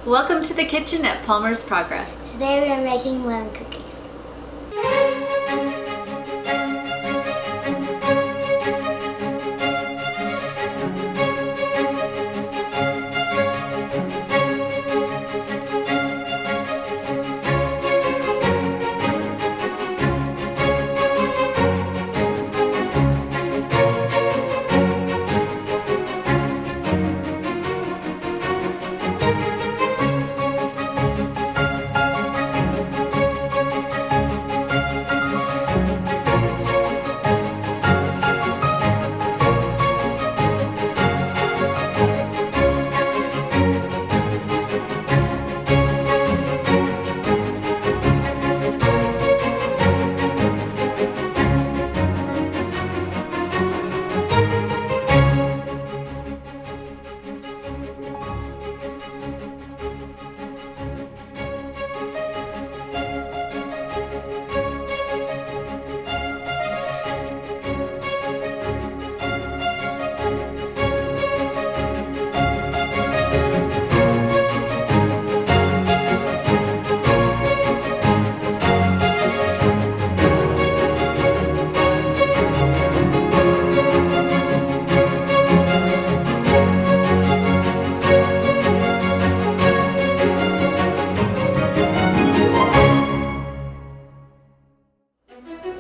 Welcome to the kitchen at Palmer's Progress. Today we are making lemon cookies.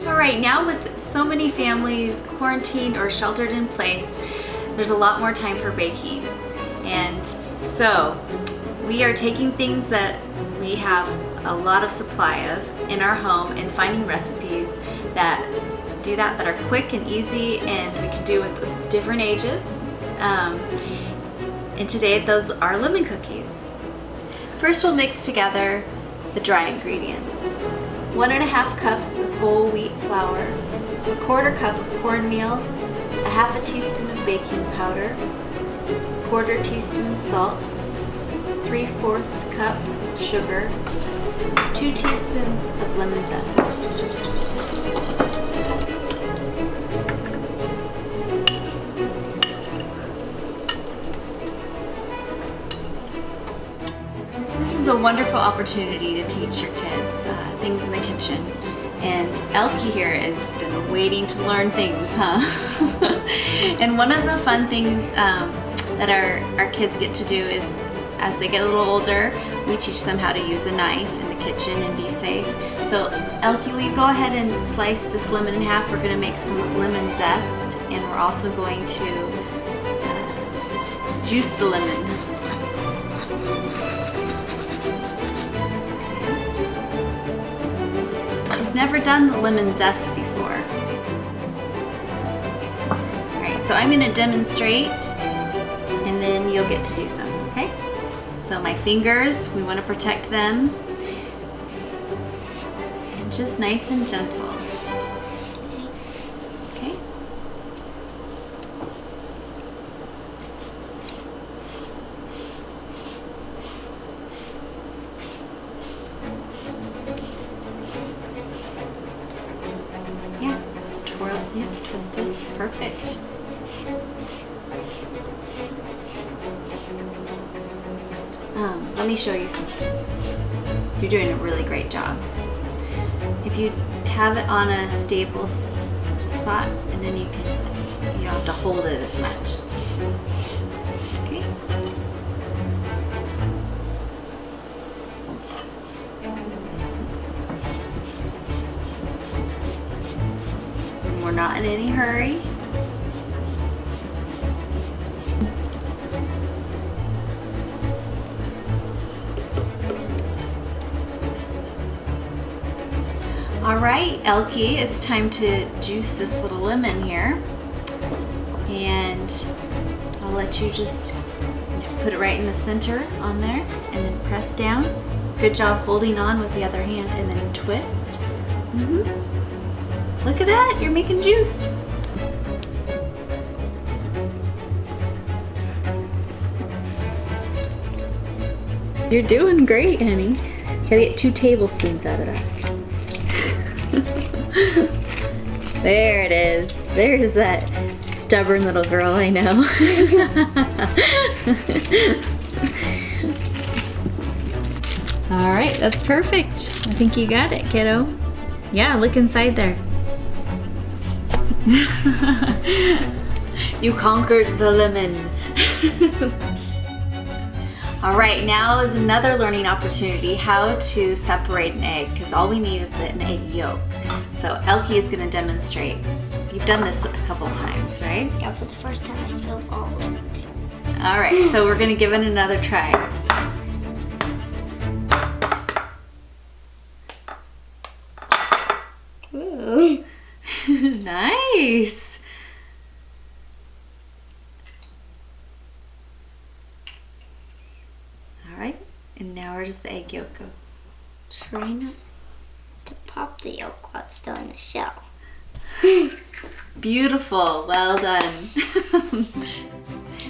Alright, now with so many families quarantined or sheltered in place, there's a lot more time for baking. And so we are taking things that we have a lot of supply of in our home and finding recipes that do that are quick and easy and we can do with different ages. And today those are lemon cookies. First we'll mix together the dry ingredients. 1.5 cups of whole wheat flour, 1/4 cup of cornmeal, 1/2 teaspoon of baking powder, 1/4 teaspoon salt, 3/4 cup sugar, 2 teaspoons of lemon zest. This is a wonderful opportunity to teach your kids things in the kitchen. And Elke here has been waiting to learn things, huh? And one of the fun things that our kids get to do is, as they get a little older, we teach them how to use a knife in the kitchen and be safe. So Elke, will you go ahead and slice this lemon in half? We're going to make some lemon zest, and we're also going to juice the lemon. Never done the lemon zest before. Alright, so I'm going to demonstrate and then you'll get to do some, okay? So my fingers, we want to protect them. And just nice and gentle. Okay? Yeah, twist it. Perfect. Let me show you something. You're doing a really great job. If you have it on a stable spot, and then you don't have to hold it as much. Okay. We're not in any hurry. All right, Elke, it's time to juice this little lemon here. And I'll let you just put it right in the center on there and then press down. Good job holding on with the other hand and then twist. Look at that, you're making juice. You're doing great, honey. You gotta get 2 tablespoons out of that. There it is. There's that stubborn little girl I know. All right, that's perfect. I think you got it, kiddo. Yeah, look inside there. You conquered the lemon. All right, now is another learning opportunity, how to separate an egg, because all we need is an egg yolk. So Elkie is gonna demonstrate. You've done this a couple times, right? Yeah, for the first time I spilled all of it. All right, so we're gonna give it another try. Ooh. Nice. All right, and now where does the egg yolk go? Try not to pop the yolk while it's still in the shell. Beautiful, well done.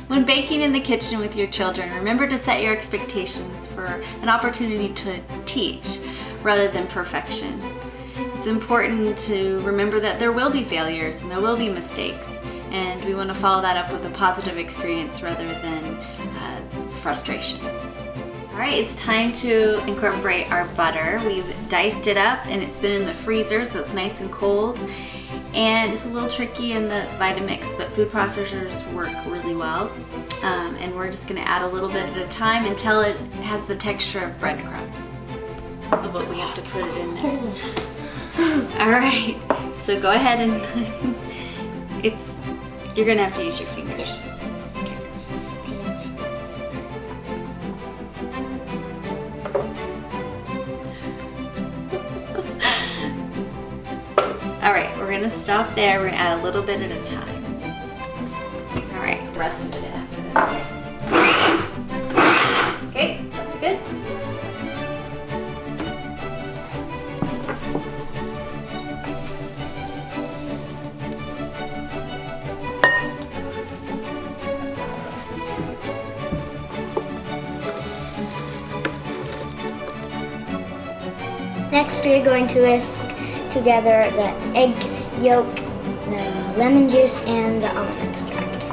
When baking in the kitchen with your children, remember to set your expectations for an opportunity to teach rather than perfection. It's important to remember that there will be failures and there will be mistakes, and we want to follow that up with a positive experience rather than frustration. All right, it's time to incorporate our butter. We've diced it up and it's been in the freezer, so it's nice and cold. And it's a little tricky in the Vitamix, but food processors work really well. And we're just gonna add a little bit at a time until it has the texture of breadcrumbs. But we have to put it in there. All right, so go ahead and you're gonna have to use your fingers. All right, we're gonna stop there. We're gonna add a little bit at a time. All right, the rest of it in after this. Okay, that's good. Next, we are going to whisk together the egg yolk, the lemon juice, and the almond extract.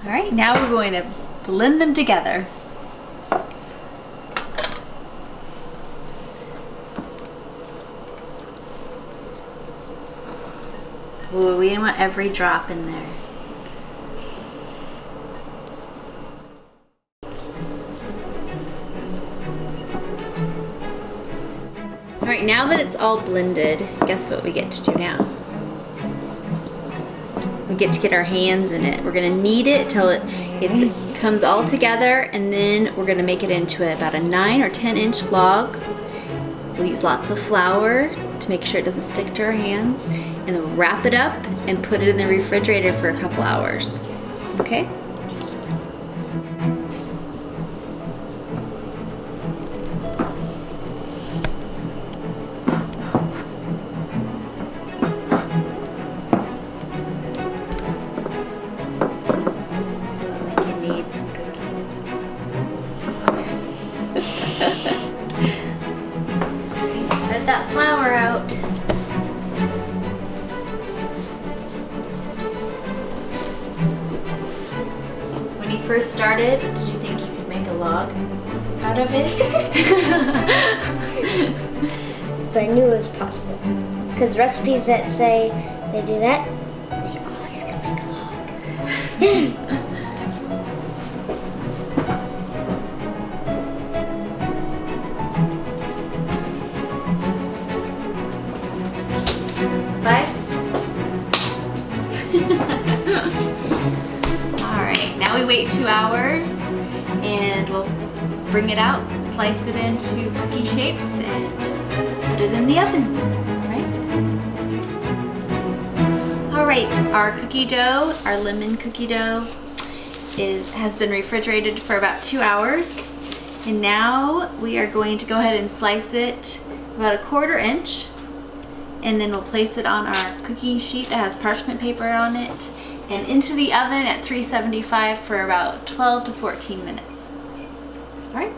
All right, now we're going to blend them together. Ooh, we want every drop in there. All right, now that it's all blended, guess what we get to do now? We get to get our hands in it. We're gonna knead it till it comes all together, and then we're gonna make it into about a 9 or 10 inch log. We'll use lots of flour to make sure it doesn't stick to our hands, and then we'll wrap it up and put it in the refrigerator for a couple hours. Okay? Like you need some cookies. Spread that flour out. When you first started, did you think you could make a log out of it? But I knew it was possible. Because recipes that say they do that, they always can make a log. Vibes? Alright, now we wait 2 hours and we'll bring it out, slice it into cookie shapes, and put it in the oven. Alright, our cookie dough, our lemon cookie dough, has been refrigerated for about 2 hours. And now we are going to go ahead and slice it about 1/4 inch. And then we'll place it on our cookie sheet that has parchment paper on it, and into the oven at 375 for about 12 to 14 minutes. All right.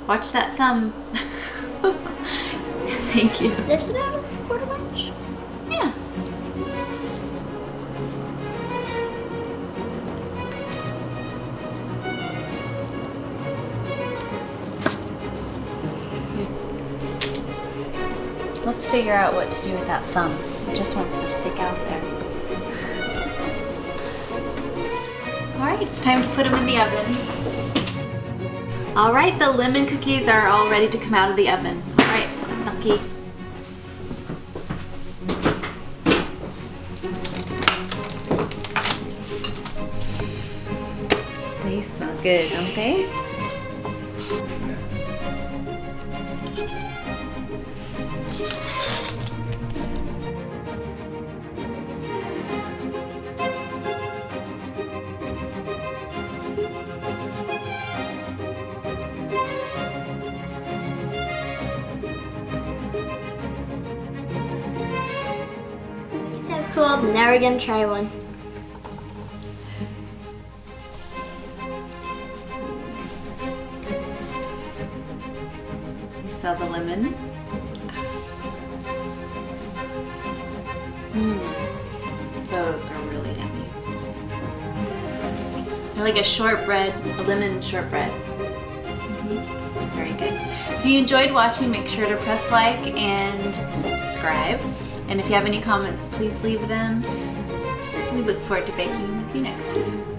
Watch that thumb. Thank you. This is about a quarter inch. Yeah. Let's figure out what to do with that thumb. It just wants to stick out there. All right, it's time to put them in the oven. All right, the lemon cookies are all ready to come out of the oven. All right, Elkie. They smell good, don't they? So cool. Now we're gonna try one. You smell the lemon? Those are really yummy. They're like a shortbread, a lemon shortbread. Very good. If you enjoyed watching, make sure to press like and subscribe. And if you have any comments, please leave them. We look forward to baking with you next time.